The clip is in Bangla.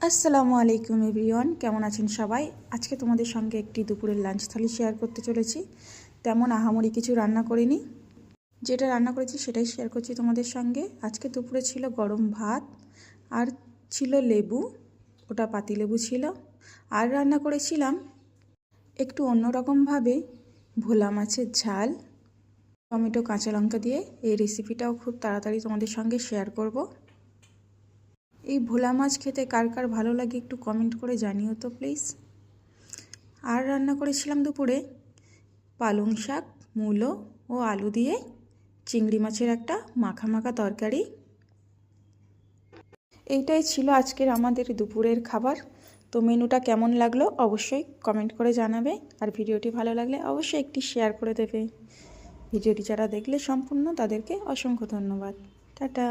আসসালামু আলাইকুম এভরিওয়ান, কেমন আছেন সবাই? আজকে তোমাদের সঙ্গে একটি দুপুরের লাঞ্চ থালি শেয়ার করতে চলেছি। তেমন আহামরি কিছু রান্না করিনি, যেটা রান্না করেছি সেটাই শেয়ার করছি তোমাদের সঙ্গে। আজকে দুপুরে ছিল গরম ভাত আর ছিল লেবু, ওটা পাতিলেবু ছিল। আর রান্না করেছিলাম একটু অন্যরকমভাবে ভোলা মাছের ঝাল, টমেটো কাঁচা লঙ্কা দিয়ে। এই রেসিপিটাও খুব তাড়াতাড়ি তোমাদের সঙ্গে শেয়ার করব। এই ভোলা মাছ খেতে কার কার ভালো লাগে একটু কমেন্ট করে জানিও তো প্লিজ। আর রান্না করেছিলাম দুপুরে পালং শাক, মূলো ও আলু দিয়ে চিংড়ি মাছের একটা মাখা মাখা তরকারি। এইটাই ছিল আজকের আমাদের দুপুরের খাবার। তো মেনুটা কেমন লাগলো অবশ্যই কমেন্ট করে জানাবে, আর ভিডিওটি ভালো লাগলে অবশ্যই একটি শেয়ার করে দেবে। ভিডিওটি যারা দেখলে সম্পূর্ণ তাদেরকে অসংখ্য ধন্যবাদ। টাটা।